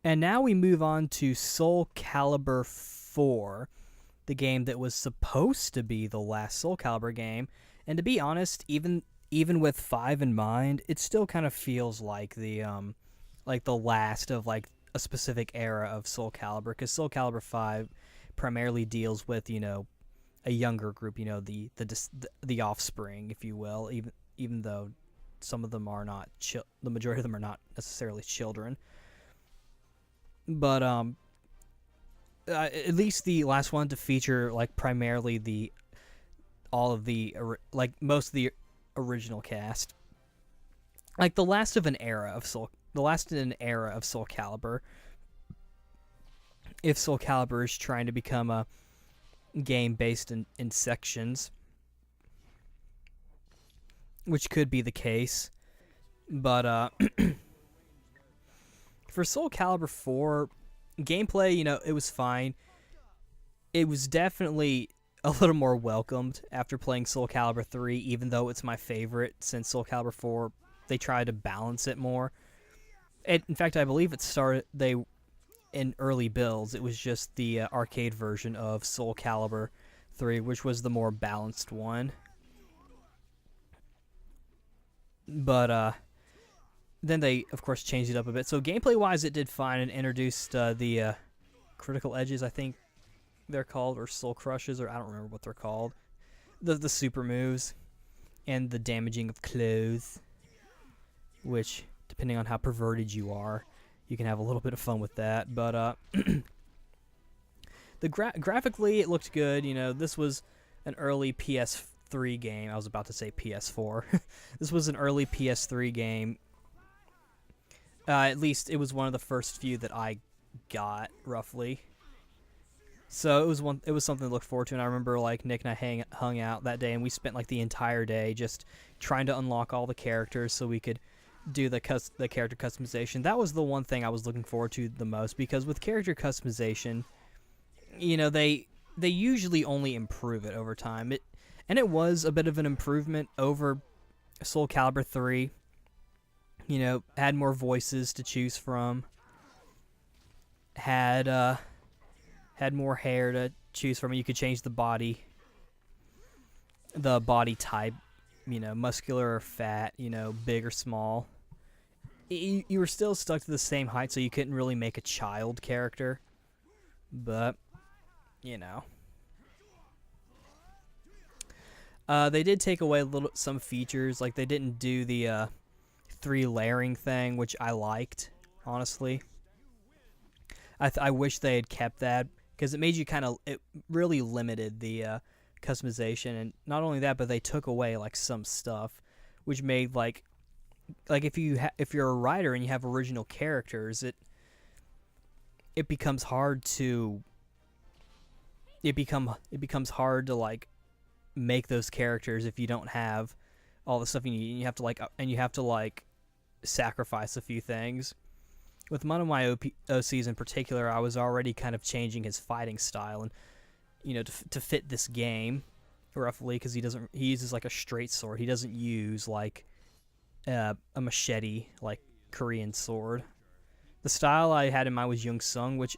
And now we move on to Soulcalibur 4, the game that was supposed to be the last Soulcalibur game. And to be honest, even with 5 in mind, it still kind of feels like the last of like a specific era of Soulcalibur, because Soulcalibur 5 primarily deals with, a younger group, the offspring, if you will, even though some of them are not the majority of them are not necessarily children. But at least the last one to feature like primarily the all of the like most of the original cast, like the last in an era of Soul Calibur. If Soul Calibur is trying to become a game based in sections, which could be the case, but for Soul Calibur 4 gameplay, it was fine. It was definitely a little more welcomed after playing Soul Calibur 3, even though it's my favorite since Soul Calibur 4. They tried to balance it more. In fact, I believe in early builds, it was just the arcade version of Soul Calibur 3, which was the more balanced one. But then they, of course, changed it up a bit. So gameplay-wise, it did fine and introduced the critical edges, I think they're called, or soul crushes, or I don't remember what they're called. The super moves and the damaging of clothes, which, depending on how perverted you are, you can have a little bit of fun with that. But graphically, it looked good. This was an early PS3 game. I was about to say PS4. This was an early PS3 game. At least it was one of the first few that I got, roughly. So it was something to look forward to, and I remember like Nick and I hung out that day, and we spent like the entire day just trying to unlock all the characters so we could do the character customization. That was the one thing I was looking forward to the most, because with character customization, they usually only improve it over time. And it was a bit of an improvement over Soul Calibur 3. Had more voices to choose from. Had more hair to choose from. You could change the body type, muscular or fat, big or small. You were still stuck to the same height, so you couldn't really make a child character. But, they did take away some features, like they didn't do the 3 layering thing, which I liked, honestly. I wish they had kept that, because it made you it really limited the customization. And not only that, but they took away like some stuff, which made like if you're a writer and you have original characters, it becomes hard to like make those characters if you don't have all the stuff you need. You have to like sacrifice a few things. With one of my OCs in particular, I was already kind of changing his fighting style, and to fit this game, roughly, because he uses like a straight sword. He doesn't use like a machete like Korean sword. The style I had in mind was Young Sung, which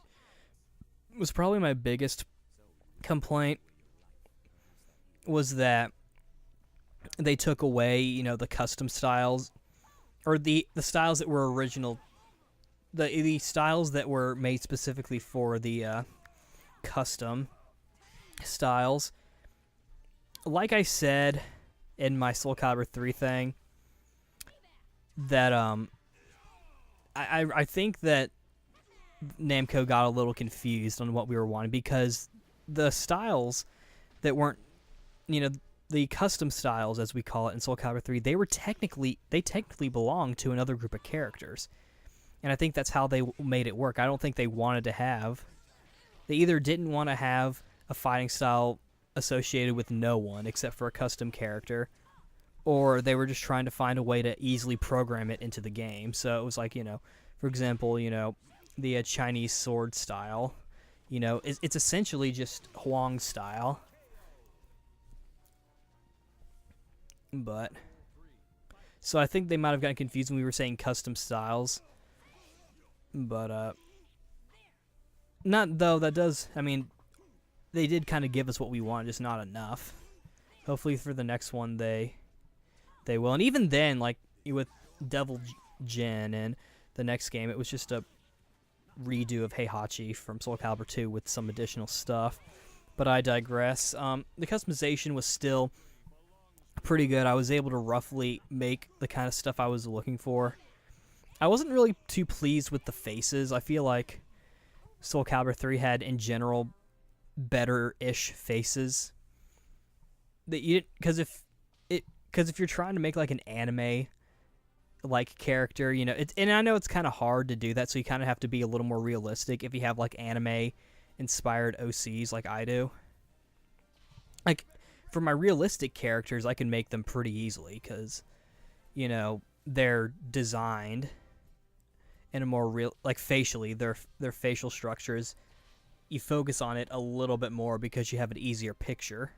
was probably my biggest complaint, was that they took away the custom styles, or the styles that were original. The styles that were made specifically for the custom styles. Like I said in my Soul Calibur 3 thing, that I think that Namco got a little confused on what we were wanting, because the styles that weren't, the custom styles, as we call it in Soul Calibur 3, they technically belong to another group of characters. And I think that's how they made it work. I don't think they wanted to have... They either didn't want to have a fighting style associated with no one except for a custom character, or they were just trying to find a way to easily program it into the game. So it was like, for example, the Chinese sword style, it's essentially just Huang style. But... So I think they might have gotten confused when we were saying custom styles. But Not though that does. I mean, they did kind of give us what we wanted, just not enough. Hopefully for the next one they will. And even then, like with Devil Jin and the next game, it was just a redo of Heihachi from Soulcalibur 2 with some additional stuff. But I digress. The customization was still pretty good. I was able to roughly make the kind of stuff I was looking for. I wasn't really too pleased with the faces. I feel like Soulcalibur 3 had, in general, better-ish faces. That you because if you're trying to make like an anime like character, you know, and I know it's kind of hard to do that, so you kind of have to be a little more realistic if you have like anime inspired OCs like I do. Like for my realistic characters, I can make them pretty easily because, you know, they're designed in a more real, like facially, their facial structures, you focus on it a little bit more because you have an easier picture,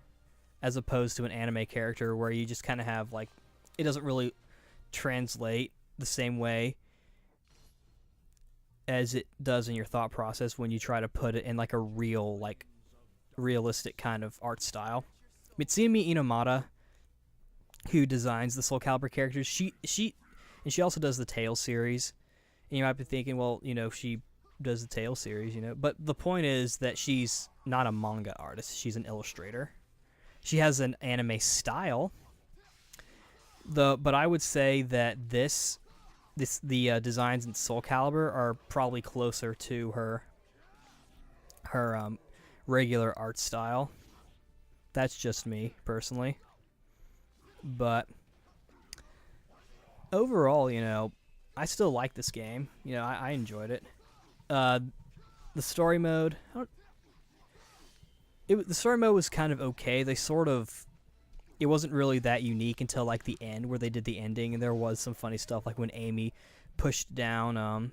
as opposed to an anime character where you just kind of have like, it doesn't really translate the same way as it does in your thought process when you try to put it in like a real, like realistic kind of art style. Mitsumi Inomata, who designs the Soulcalibur characters, she also does the Tales series. And you might be thinking, well, you know, she does the Tales series, you know, but the point is that she's not a manga artist; she's an illustrator. She has an anime style. But I would say that the designs in Soulcalibur are probably closer to her regular art style. That's just me personally. But overall, you know, I still like this game. You know, I enjoyed it. The story mode, the story mode was kind of okay. It wasn't really that unique until like the end where they did the ending, and there was some funny stuff like when Amy pushed down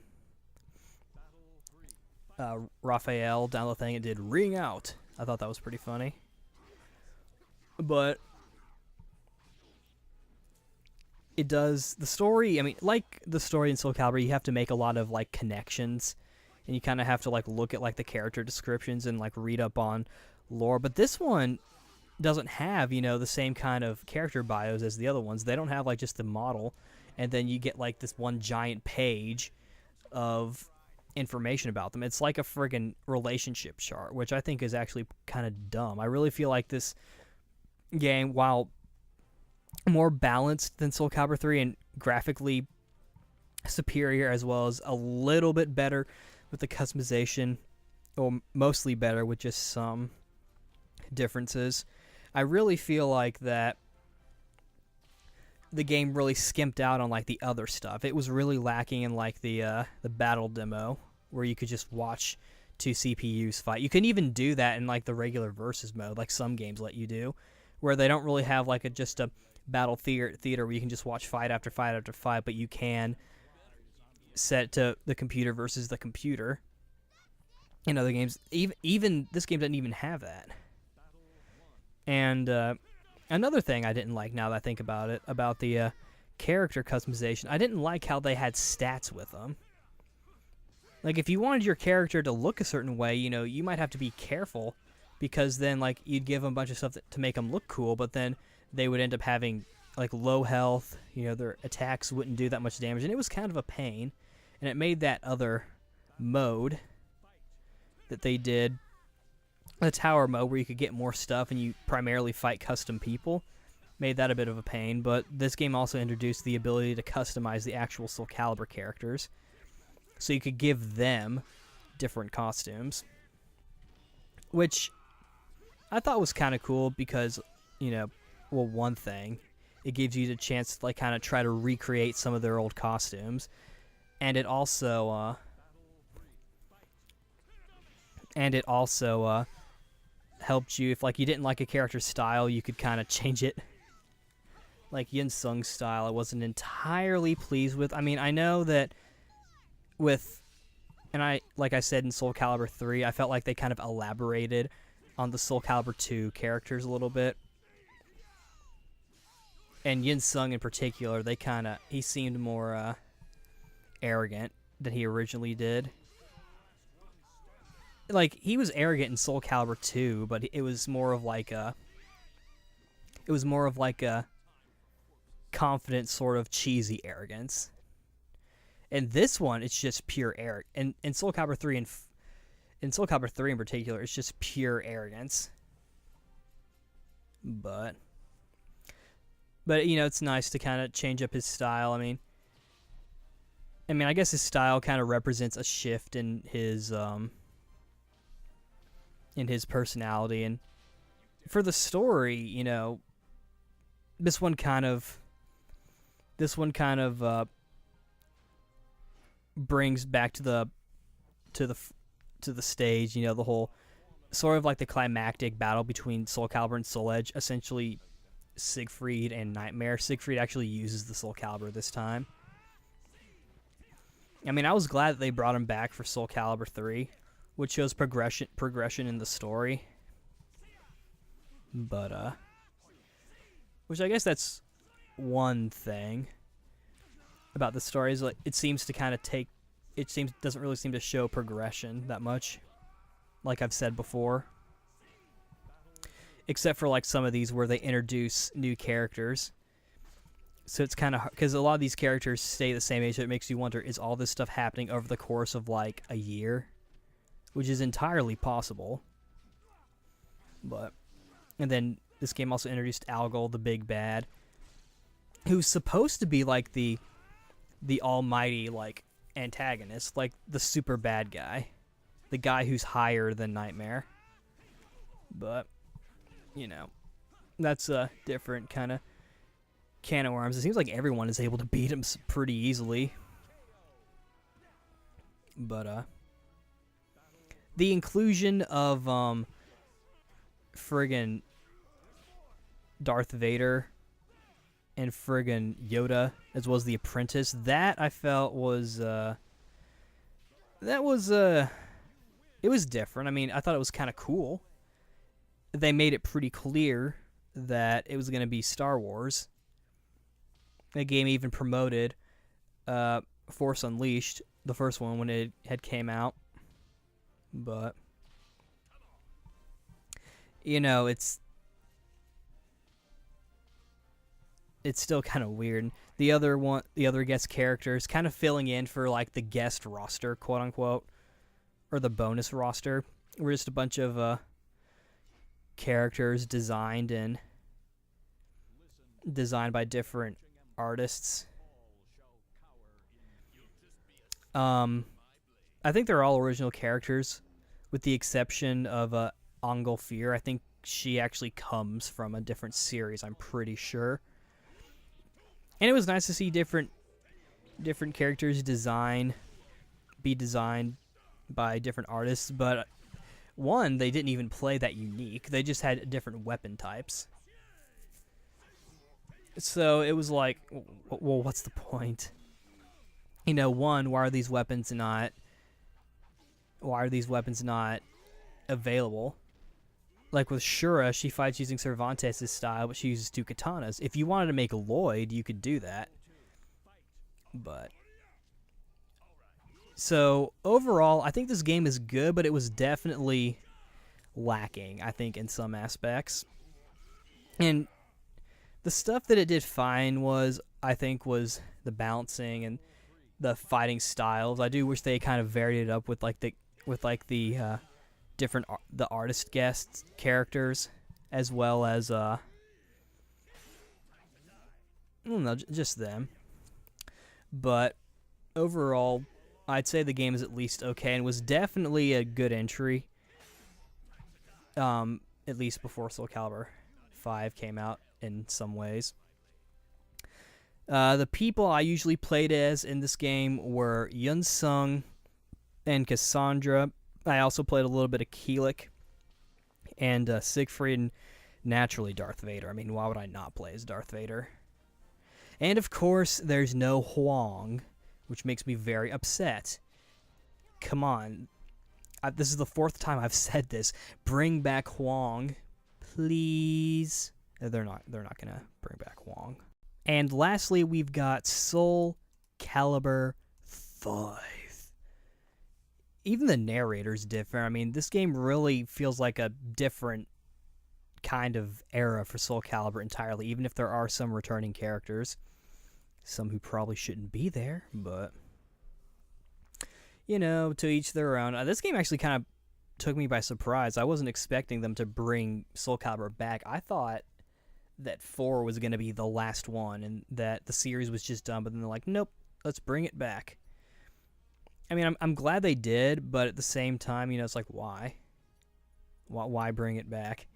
Raphael down the thing and did ring out. I thought that was pretty funny. But it does the story, I mean, like the story in Soulcalibur, you have to make a lot of like connections, and you kind of have to like look at like the character descriptions and like read up on lore. But this one doesn't have, you know, the same kind of character bios as the other ones. They don't have like just the model, and then you get like this one giant page of information about them. It's like a friggin' relationship chart, which I think is actually kind of dumb. I really feel like this game, while more balanced than Soulcalibur 3 and graphically superior, as well as a little bit better with the customization, or mostly better with just some differences, I really feel like that the game really skimped out on like the other stuff. It was really lacking in like the battle demo where you could just watch two CPUs fight. You couldn't even do that in like the regular versus mode, like some games let you do, where they don't really have like just a battle theater where you can just watch fight after fight after fight, but you can set to the computer versus the computer. In other games, even this game doesn't even have that. And another thing I didn't like, now that I think about it, about the character customization, I didn't like how they had stats with them. Like, if you wanted your character to look a certain way, you know, you might have to be careful, because then, like, you'd give them a bunch of stuff to make them look cool, but then they would end up having, like, low health, you know, their attacks wouldn't do that much damage, and it was kind of a pain, and it made that other mode that they did, the tower mode where you could get more stuff and you primarily fight custom people, made that a bit of a pain. But this game also introduced the ability to customize the actual Soulcalibur characters, so you could give them different costumes, which I thought was kind of cool because, you know, well, one thing, it gives you the chance to like kind of try to recreate some of their old costumes, and it also helped you if like you didn't like a character's style, you could kind of change it. Like Yin Sung's style, I wasn't entirely pleased with. I mean, I know that like I said in Soulcalibur 3, I felt like they kind of elaborated on the Soulcalibur 2 characters a little bit. And Yin Sung in particular, he seemed more arrogant than he originally did. like he was arrogant in Soulcalibur 2, but it was more of like a confident sort of cheesy arrogance. And this one, it's just pure arrogance. And in Soulcalibur 3 and in Soulcalibur 3 in particular, it's just pure arrogance. But you know, it's nice to kind of change up his style. I mean, I guess his style kind of represents a shift in his personality. And for the story, you know, this one kind of brings back to the stage, you know, the whole sort of like the climactic battle between Soulcalibur and Soul Edge. Essentially, Siegfried and Nightmare. Siegfried actually uses the Soulcalibur this time. I mean, I was glad that they brought him back for Soulcalibur 3, which shows progression in the story. But which I guess that's one thing about the story, is like it seems to kind of doesn't really seem to show progression that much, like I've said before. Except for like some of these where they introduce new characters. So it's kind of hard, because a lot of these characters stay the same age, so it makes you wonder, is all this stuff happening over the course of like a year? Which is entirely possible. And then this game also introduced Algol, the big bad, who's supposed to be like the almighty like antagonist, like the super bad guy, the guy who's higher than Nightmare. But you know, that's a different kind of can of worms. It seems like everyone is able to beat him pretty easily. But the inclusion of friggin' Darth Vader and friggin' Yoda, as well as the Apprentice, that I felt was it was different. I mean, I thought it was kind of cool. They made it pretty clear that it was going to be Star Wars. The game even promoted Force Unleashed, the first one, when it had came out. But you know, it's still kind of weird. The other guest characters kind of filling in for like the guest roster, quote unquote, or the bonus roster. We're just a bunch of characters designed by different artists. I think they're all original characters, with the exception of Angolfir. I think she actually comes from a different series, I'm pretty sure. And it was nice to see different characters be designed by different artists, but one, they didn't even play that unique. They just had different weapon types. So it was like, well, what's the point? You know, one, why are these weapons not available? Like with Shura, she fights using Cervantes' style, but she uses two katanas. If you wanted to make Lloyd, you could do that. But so overall, I think this game is good, but it was definitely lacking, I think, in some aspects. And the stuff that it did fine was the balancing and the fighting styles. I do wish they kind of varied it up with the different the artist guest characters, as well as I don't know, just them. But overall, I'd say the game is at least okay, and was definitely a good entry. At least before Soulcalibur 5 came out in some ways. The people I usually played as in this game were Yun Sung and Cassandra. I also played a little bit of Keelik and Siegfried, and naturally Darth Vader. I mean, why would I not play as Darth Vader? And of course, there's no Huang, which makes me very upset. Come on. This is the fourth time I've said this. Bring back Huang, please. They're not gonna bring back Huang. And lastly, we've got Soulcalibur 5. even the narrator's different. I mean, this game really feels like a different kind of era for Soulcalibur entirely, even if there are some returning characters. Some who probably shouldn't be there, but you know, to each their own. This game actually kind of took me by surprise. I wasn't expecting them to bring Soulcalibur back. I thought that 4 was going to be the last one and that the series was just done, but then they're like, nope, let's bring it back. I mean, I'm glad they did, but at the same time, you know, it's like, why? Why bring it back?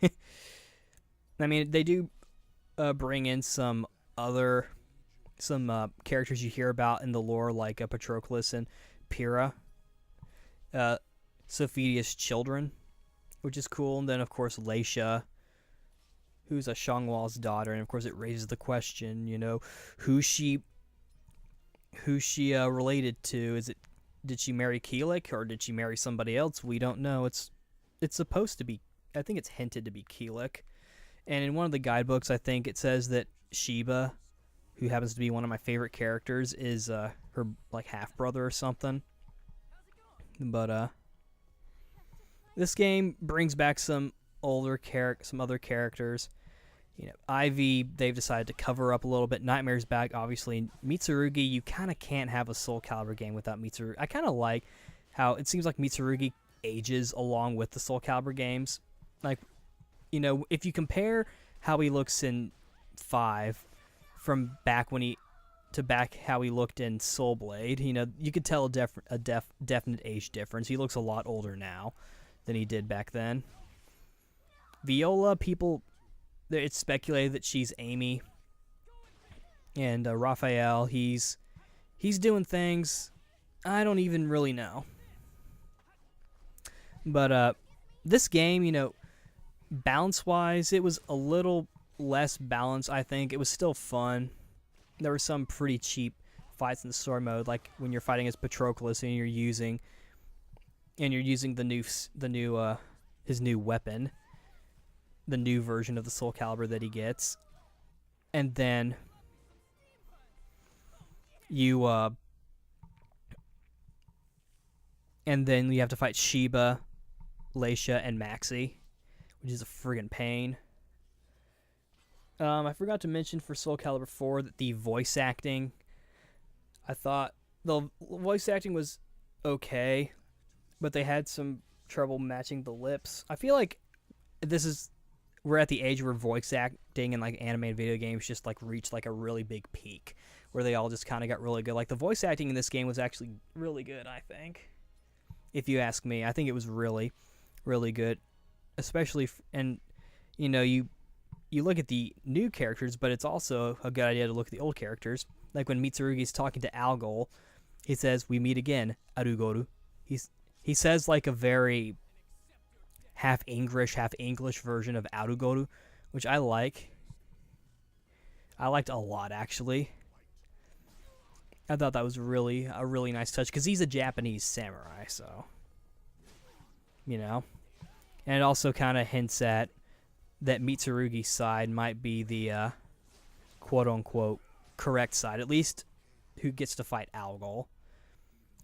I mean, they do bring in some characters you hear about in the lore, like Patroclus and Pyrrha, Sophidia's children, which is cool. And then, of course, Leisha, who's a Shangwal's daughter, and of course, it raises the question, you know, who's she related to? Did she marry Keelik, or did she marry somebody else? We don't know. It's supposed to be. I think it's hinted to be Keelik, and in one of the guidebooks, I think it says that Sheba, who happens to be one of my favorite characters, is her like half brother or something. But this game brings back some other characters. You know, Ivy, they've decided to cover up a little bit. Nightmare's back, obviously. Mitsurugi, you kind of can't have a Soulcalibur game without Mitsurugi. I kind of like how it seems like Mitsurugi ages along with the Soulcalibur games. Like, you know, if you compare how he looks in 5 from back when how he looked in Soul Blade, you know, you could tell a definite age difference. He looks a lot older now than he did back then. Viola, it's speculated that she's Amy. And Raphael, he's doing things I don't even really know. But this game, you know, balance-wise, it was a little less balanced, I think. It was still fun. There were some pretty cheap fights in the story mode, like when you're fighting as Patroclus and you're using his new weapon, the new version of the Soulcalibur that he gets, and then you have to fight Sheba, Leisha, and Maxi, which is a friggin' pain. I forgot to mention for Soulcalibur 4 that the voice acting, I thought the voice acting was okay, but they had some trouble matching the lips. I feel like we're at the age where voice acting in like animated video games just like reached like a really big peak, where they all just kind of got really good. Like the voice acting in this game was actually really good, I think. If you ask me, I think it was really, really good, especially and you know, you look at the new characters, but it's also a good idea to look at the old characters. Like when Mitsurugi's talking to Algol, he says, "We meet again, Arugoru." He says like a very half English version of Arugoru, which I like. I liked a lot, actually. I thought that was a really nice touch, because he's a Japanese samurai, so, you know. And it also kind of hints at that Mitsurugi's side might be the quote-unquote correct side, at least who gets to fight Algol.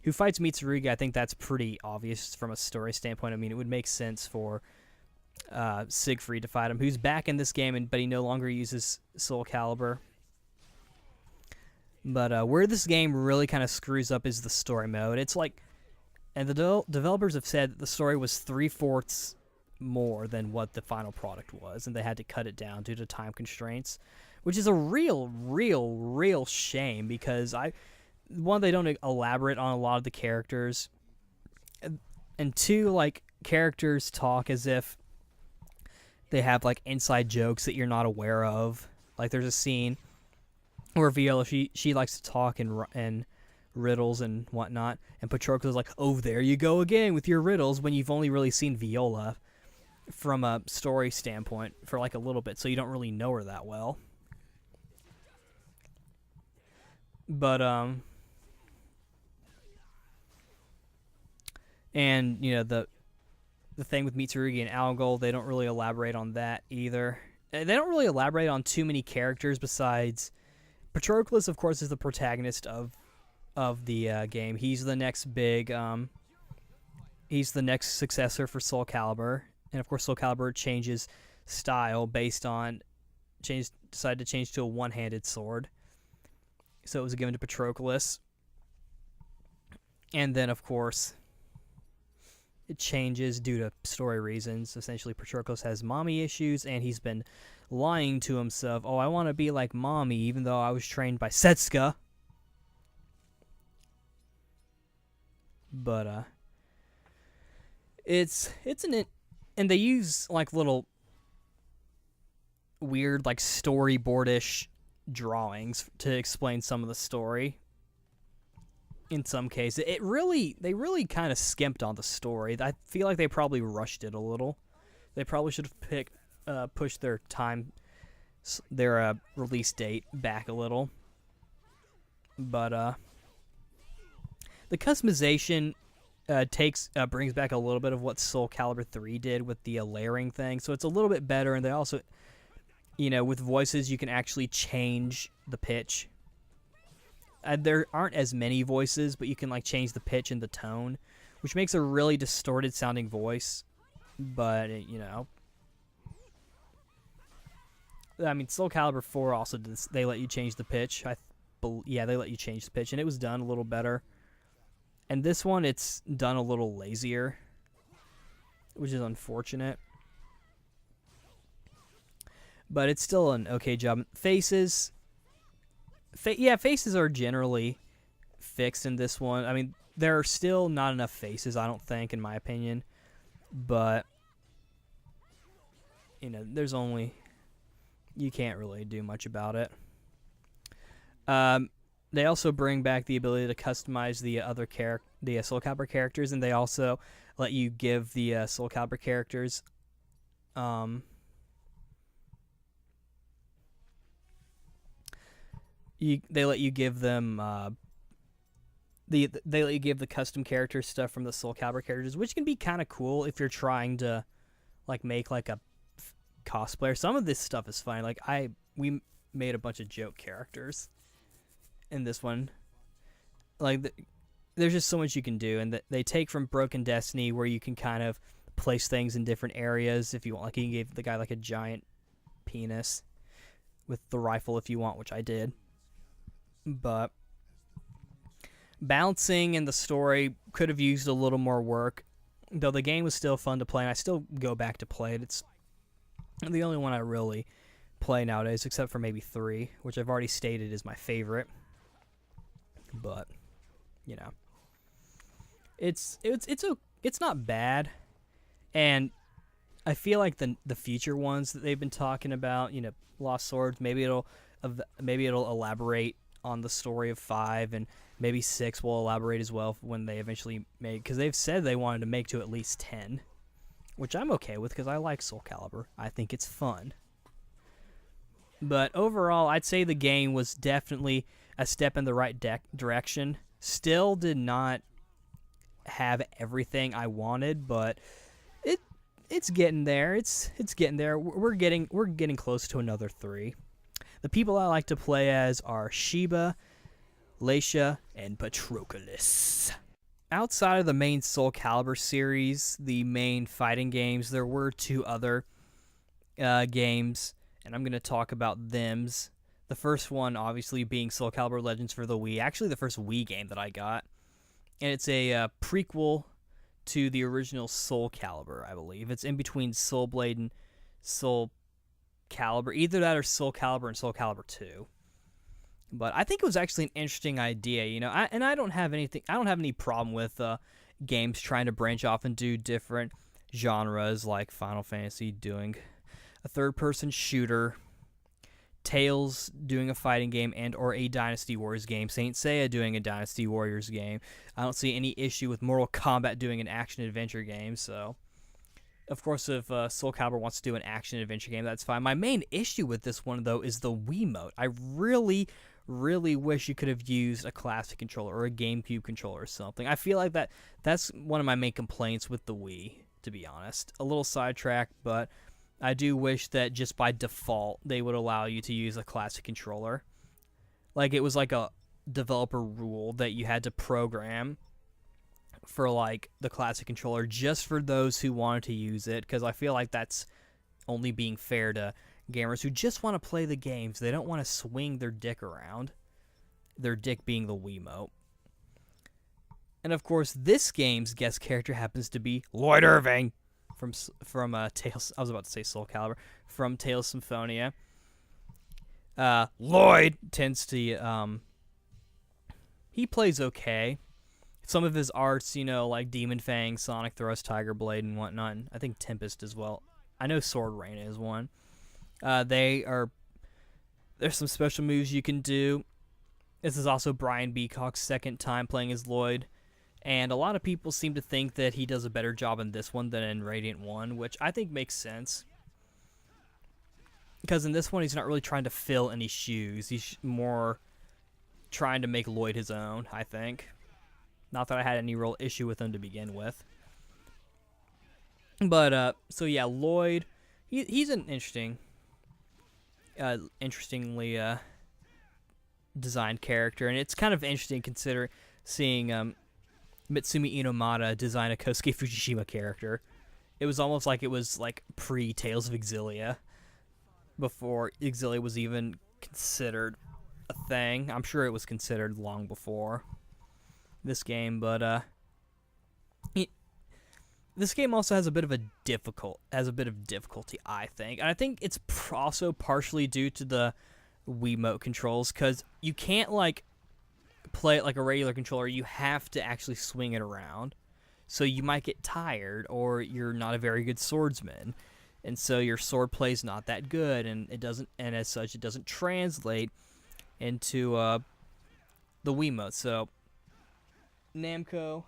Who fights Mitsurugi, I think that's pretty obvious from a story standpoint. I mean, it would make sense for Siegfried to fight him, who's back in this game, but he no longer uses Soulcalibur. But where this game really kind of screws up is the story mode. It's like, and the developers have said that the story was 3/4 more than what the final product was, and they had to cut it down due to time constraints, which is a real shame, because one, they don't elaborate on a lot of the characters, and two, like, characters talk as if they have like inside jokes that you're not aware of. Like there's a scene where Viola, she likes to talk in riddles and whatnot, and Patroclus is like, "Oh, there you go again with your riddles," when you've only really seen Viola from a story standpoint for like a little bit, so you don't really know her that well. But and you know, the thing with Mitsurugi and Algol, they don't really elaborate on that either. They don't really elaborate on too many characters besides Patroclus, of course, is the protagonist of the game. He's the next big he's the next successor for Soulcalibur, and of course Soulcalibur changes style based on decided to change to a one-handed sword. So it was given to Patroclus. And then, of course, it changes due to story reasons. Essentially, Patroclus has mommy issues, and he's been lying to himself. Oh, I want to be like mommy, even though I was trained by Setsuka. But, and they use, like, little weird, like, storyboardish drawings to explain some of the story. In some cases, they really kind of skimped on the story. I feel like they probably rushed it a little. They probably should have pushed their release date back a little. But the customization brings back a little bit of what Soulcalibur 3 did with the layering thing, so it's a little bit better. And they also, with voices, you can actually change the pitch. There aren't as many voices, but you can like change the pitch and the tone, which makes a really distorted sounding voice. But I mean, Soulcalibur 4 also did this. They let you change the pitch. They let you change the pitch, and it was done a little better. And this one, it's done a little lazier, which is unfortunate. But it's still an okay job. Faces are generally fixed in this one. I mean, there are still not enough faces, I don't think, in my opinion. But, you can't really do much about it. They also bring back the ability to customize the Soulcalibur characters, and they also let you give the Soulcalibur characters they let you give them they let you give the custom character stuff from the Soulcalibur characters, which can be kind of cool if you're trying to like make like a cosplayer. Some of this stuff is fine. Like we made a bunch of joke characters in this one. Like there's just so much you can do, and they take from Broken Destiny, where you can kind of place things in different areas if you want. Like you can give the guy like a giant penis with the rifle if you want, which I did. But balancing and the story could have used a little more work, though the game was still fun to play, and I still go back to play it. It's the only one I really play nowadays, except for maybe 3, which I've already stated is my favorite. But it's not bad, and I feel like the future ones that they've been talking about, Lost Swords, maybe it'll elaborate on the story of 5, and maybe 6 will elaborate as well when they eventually make, because they've said they wanted to make to at least 10, which I'm okay with because I like Soulcalibur. I think it's fun. But overall, I'd say the game was definitely a step in the right direction. Still did not have everything I wanted, but it's getting there. It's getting there. We're getting close to another 3. The people I like to play as are Sheba, Laisha, and Patroclus. Outside of the main Soulcalibur series, the main fighting games, there were 2 other games, and I'm going to talk about thems. The first one, obviously, being Soulcalibur Legends for the Wii. Actually, the first Wii game that I got. And it's a prequel to the original Soulcalibur, I believe. It's in between Soulblade and Soulcalibur. Either that or Soulcalibur and Soulcalibur 2. But I think it was actually an interesting idea, I don't have any problem with games trying to branch off and do different genres, like Final Fantasy doing a third-person shooter, Tales doing a fighting game, and or a Dynasty Warriors game, Saint Seiya doing a Dynasty Warriors game. I don't see any issue with Mortal Kombat doing an action-adventure game, so of course, if Soulcalibur wants to do an action-adventure game, that's fine. My main issue with this one, though, is the Wiimote. I really wish you could have used a classic controller or a GameCube controller or something. I feel like that's one of my main complaints with the Wii, to be honest. A little sidetrack, but I do wish that just by default they would allow you to use a classic controller. Like it was like a developer rule that you had to program for like the classic controller, just for those who wanted to use it, because I feel like that's only being fair to gamers who just want to play the games. They don't want to swing their dick around. Their dick being the Wiimote. And of course, this game's guest character happens to be Lloyd Irving from Tales. I was about to say Soulcalibur, from Tales Symphonia. Lloyd tends to he plays okay. Some of his arts, you know, like Demon Fang, Sonic Thrust, Tiger Blade, and whatnot. And I think Tempest as well. I know Sword Rain is one. There's some special moves you can do. This is also Brian Beacock's second time playing as Lloyd, and a lot of people seem to think that he does a better job in this one than in Radiant 1, which I think makes sense. Because in this one, he's not really trying to fill any shoes. He's more trying to make Lloyd his own, I think. Not that I had any real issue with him to begin with. But, so yeah, Lloyd, he's an interestingly designed character, and it's kind of interesting considering seeing Mitsumi Inomata design a Kosuke Fujishima character. It was almost like it was like pre-Tales of Exilia, before Exilia was even considered a thing. I'm sure it was considered long before this game, but this game also has a bit of difficulty, I think. And I think it's also partially due to the Wiimote controls, because you can't like play it like a regular controller. You have to actually swing it around, so you might get tired, or you're not a very good swordsman, and so your sword play's not that good, and as such it doesn't translate into the Wiimote. So Namco,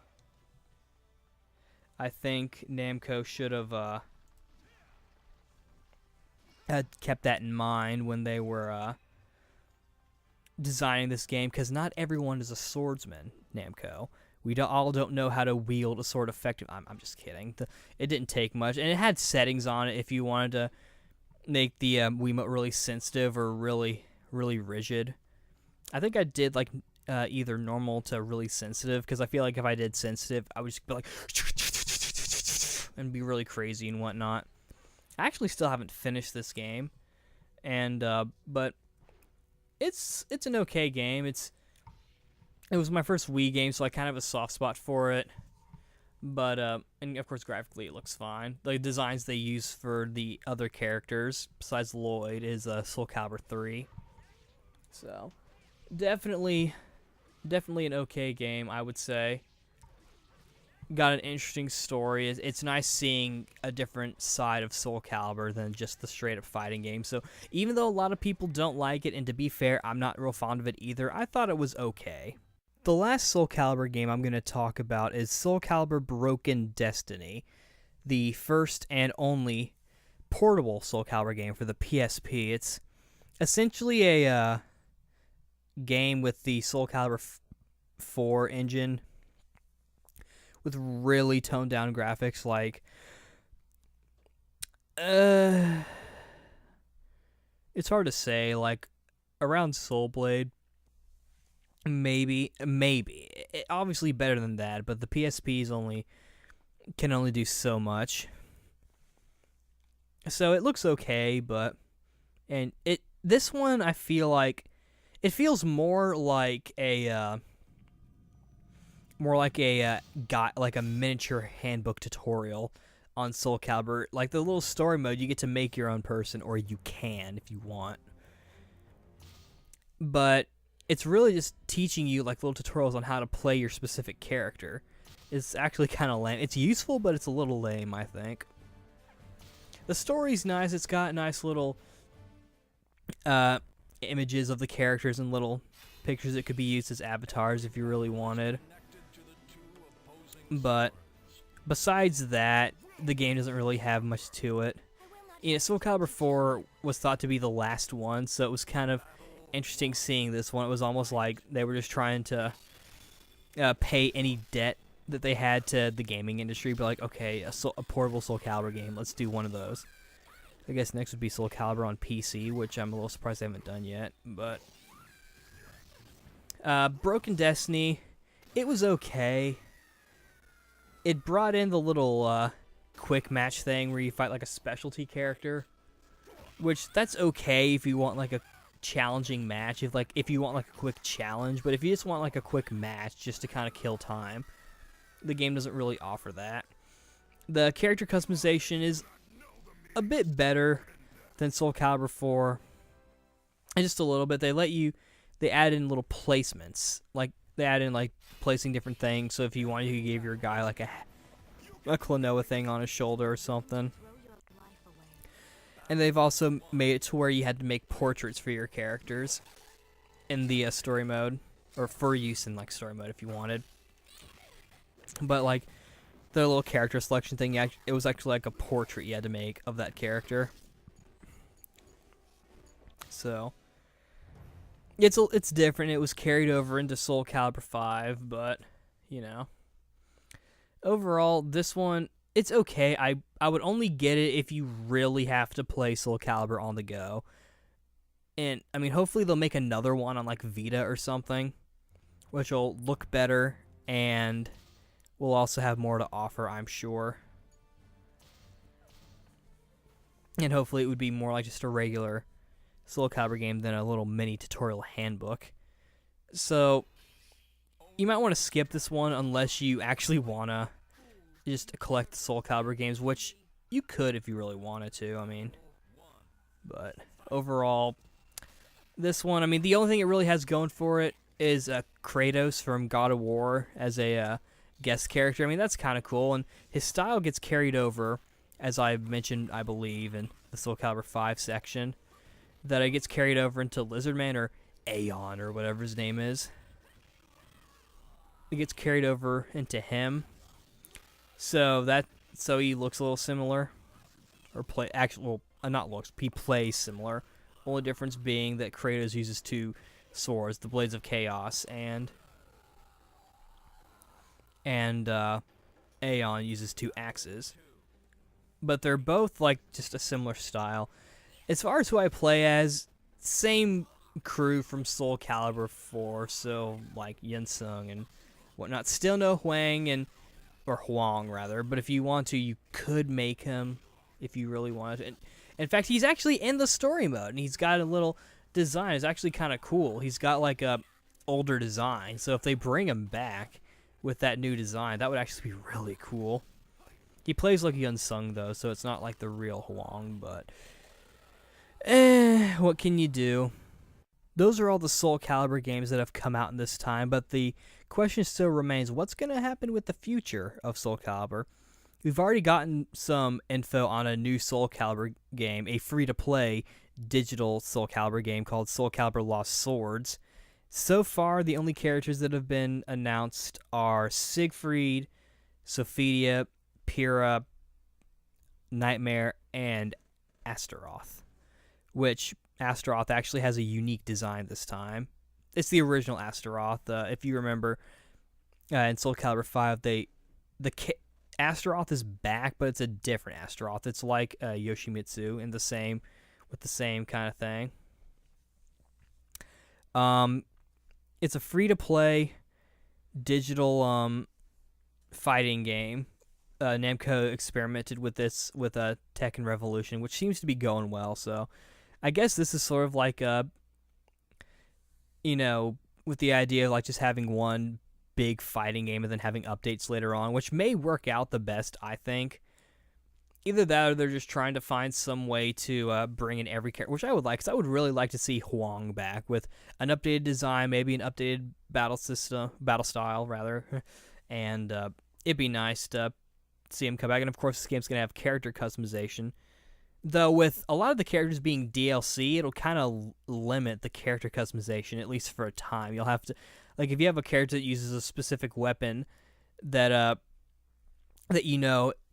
I think Namco should have had kept that in mind when they were designing this game, because not everyone is a swordsman. Namco, we don't know how to wield a sword effectively. I'm just kidding. It didn't take much, and it had settings on it if you wanted to make the Wiimote really sensitive or really rigid. I think I did like either normal to really sensitive, because I feel like if I did sensitive, I would just be like and be really crazy and whatnot. I actually still haven't finished this game, and but it's an okay game. It was my first Wii game, so I kind of have a soft spot for it. But and of course graphically it looks fine. The designs they use for the other characters besides Lloyd is Soulcalibur 3. So definitely an okay game, I would say. Got an interesting story. It's nice seeing a different side of Soulcalibur than just the straight up fighting game. So even though a lot of people don't like it, and to be fair, I'm not real fond of it either, I thought it was okay. The last Soulcalibur game I'm going to talk about is Soulcalibur Broken Destiny, the first and only portable Soulcalibur game for the PSP. It's essentially a game with the Soulcalibur 4 engine, with really toned down graphics. Like, it's hard to say. Like, around Soul Blade, maybe. Obviously better than that, but the PSP can only do so much. So it looks okay, this one I feel like it feels more like a miniature handbook tutorial on Soulcalibur. Like the little story mode, you get to make your own person, or you can if you want. But it's really just teaching you like little tutorials on how to play your specific character. It's actually kind of lame. It's useful, but it's a little lame, I think. The story's nice. It's got nice little images of the characters and little pictures that could be used as avatars if you really wanted. But besides that, the game doesn't really have much to it. Soulcalibur 4 was thought to be the last one, so it was kind of interesting seeing this one. It was almost like they were just trying to pay any debt that they had to the gaming industry. Be like, okay, a portable Soulcalibur game, let's do one of those. I guess next would be Soulcalibur on PC, which I'm a little surprised they haven't done yet. But Broken Destiny, it was okay. it brought in the little quick match thing where you fight like a specialty character, which that's okay if you want like a challenging match, if you want like a quick challenge. But if you just want like a quick match just to kind of kill time, the game doesn't really offer that. The character customization is a bit better than Soulcalibur 4, and just a little bit. They add in little placements, like they add in like placing different things. So if you wanted, you could give your guy like a Klonoa thing on his shoulder or something. And they've also made it to where you had to make portraits for your characters in the story mode, or for use in like story mode if you wanted. But like their little character selection thing, it was actually like a portrait you had to make of that character. So it's different. It was carried over into Soulcalibur 5, but you know, overall this one, it's okay. I would only get it if you really have to play Soulcalibur on the go. And I mean, hopefully they'll make another one on like Vita or something, which will look better and will also have more to offer, I'm sure. And hopefully it would be more like just a regular Soulcalibur game than a little mini tutorial handbook. So you might want to skip this one unless you actually want to just collect the Soulcalibur games, which you could if you really wanted to, I mean. But overall, this one, I mean, the only thing it really has going for it is Kratos from God of War as a guest character. I mean, that's kind of cool, and his style gets carried over, as I mentioned, I believe, in the Soulcalibur 5 section, that it gets carried over into Lizardman, or Aeon, or whatever his name is. It gets carried over into him. So he looks a little similar, or he plays similar. Only difference being that Kratos uses 2 swords, the Blades of Chaos, and Aeon uses 2 axes. But they're both like just a similar style. As far as who I play as, same crew from Soulcalibur 4, so like Yensung and whatnot. Still no Huang rather, but if you want to, you could make him if you really wanted to. And in fact, he's actually in the story mode, and he's got a little design. It's actually kind of cool. He's got like a older design, so if they bring him back with that new design, that would actually be really cool. He plays like Yensung though, so it's not like the real Huang, but what can you do? Those are all the Soulcalibur games that have come out in this time, but the question still remains, what's going to happen with the future of Soulcalibur? We've already gotten some info on a new Soulcalibur game, a free-to-play digital Soulcalibur game called Soulcalibur Lost Swords. So far, the only characters that have been announced are Siegfried, Sophia, Pyrrha, Nightmare, and Astaroth, which Astaroth actually has a unique design this time. It's the original Astaroth. If you remember, in Soulcalibur 5, Astaroth is back, but it's a different Astaroth. It's like Yoshimitsu with the same kind of thing. It's a free-to-play digital fighting game. Namco experimented with this with Tekken Revolution, which seems to be going well. So I guess this is sort of like with the idea of like just having one big fighting game and then having updates later on, which may work out the best, I think. Either that or they're just trying to find some way to bring in every character, which I would like, because I would really like to see Huang back with an updated design, maybe an updated battle style, rather. And it'd be nice to see him come back. And of course, this game's going to have character customization. Though with a lot of the characters being DLC, it'll kind of limit the character customization, at least for a time. You'll have to, like, if you have a character that uses a specific weapon that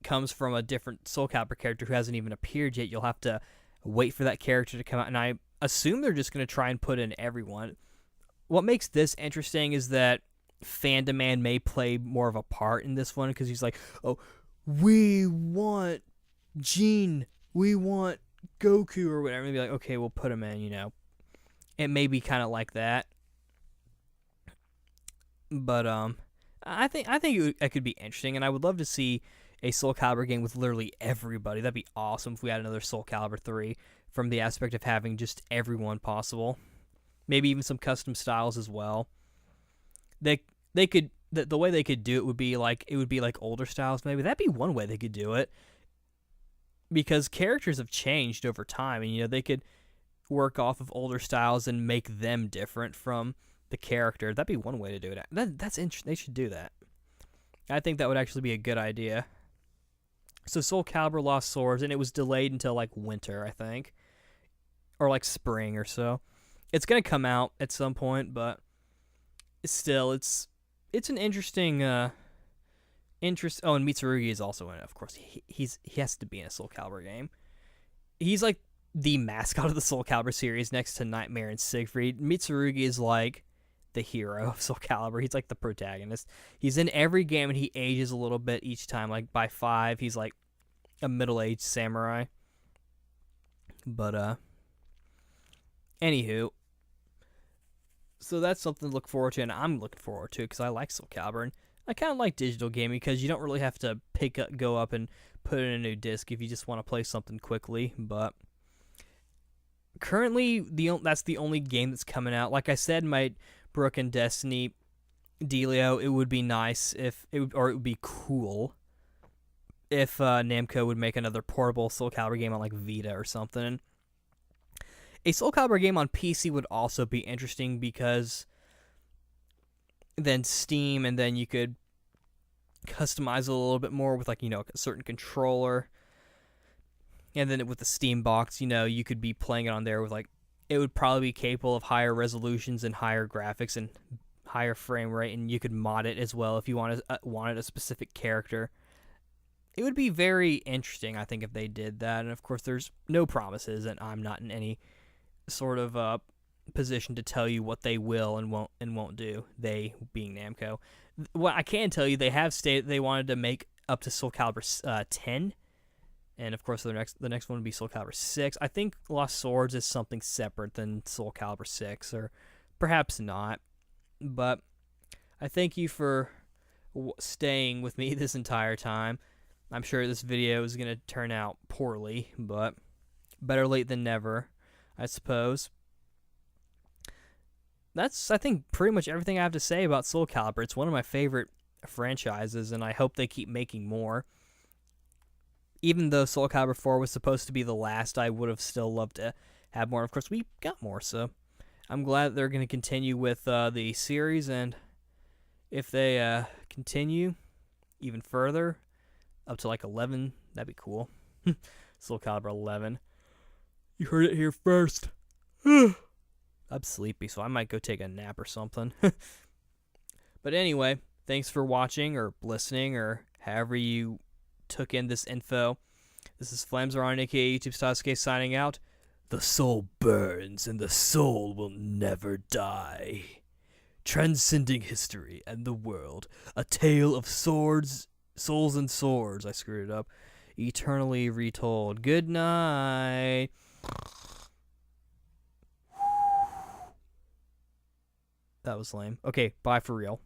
comes from a different Soulcalibur character who hasn't even appeared yet, you'll have to wait for that character to come out. And I assume they're just going to try and put in everyone. What makes this interesting is that Fan may play more of a part in this one, because he's like, oh, we want Gene, we want Goku, or whatever. And be like, okay, we'll put him in, It may be kind of like that. But, I think it could be interesting, and I would love to see a Soul Calibur game with literally everybody. That'd be awesome if we had another Soul Calibur 3 from the aspect of having just everyone possible. Maybe even some custom styles as well. They could the way they could do it would be like older styles. Maybe that'd be one way they could do it, because characters have changed over time, and they could work off of older styles and make them different from the character. That'd be one way to do it. That's interesting. They should do that. I think that would actually be a good idea. So Soul Calibur Lost Swords, and it was delayed until like winter, I think, or like spring or so. It's gonna come out at some point, but still, it's an interesting interest. Oh, and Mitsurugi is also in it. Of course, he has to be in a Soul Calibur game. He's like the mascot of the Soul Calibur series next to Nightmare and Siegfried. Mitsurugi is like the hero of Soul Calibur. He's like the protagonist. He's in every game, and he ages a little bit each time. Like by 5, he's like a middle-aged samurai. But anywho, so that's something to look forward to, and I'm looking forward to because I like Soul Calibur, and I kind of like digital gaming because you don't really have to go up and put in a new disc if you just want to play something quickly. But currently, that's the only game that's coming out. Like I said, my Broken Destiny dealio, it would be nice it would be cool if Namco would make another portable Soul Calibur game on like Vita or something. A Soul Calibur game on PC would also be interesting because then Steam, and then you could customize it a little bit more with like a certain controller. And then with the Steam box, you could be playing it on there with like, it would probably be capable of higher resolutions and higher graphics and higher frame rate, and you could mod it as well if you wanted a specific character. It would be very interesting, I think, if they did that. And of course, there's no promises, and I'm not in any sort of position to tell you what they will and won't do. They being Namco. What I can tell you, they have stated they wanted to make up to Soul Calibur 10. And of course, the next one would be Soul Calibur 6. I think Lost Swords is something separate than Soul Calibur 6, or perhaps not. But I thank you for staying with me this entire time. I'm sure this video is going to turn out poorly, but better late than never, I suppose. That's, I think, pretty much everything I have to say about Soul Calibur. It's one of my favorite franchises, and I hope they keep making more. Even though Soul Calibur 4 was supposed to be the last, I would have still loved to have more. Of course, we got more, so I'm glad they're going to continue with the series, and if they continue even further, up to like 11, that'd be cool. Soul Calibur 11. You heard it here first. I'm sleepy, so I might go take a nap or something. But anyway, thanks for watching or listening or however you took in this info. This is Flamsaron, aka YouTube Tasuke, signing out. The soul burns and the soul will never die. Transcending history and the world. A tale of souls and swords. I screwed it up. Eternally retold. Good night. That was lame. Okay, bye for real.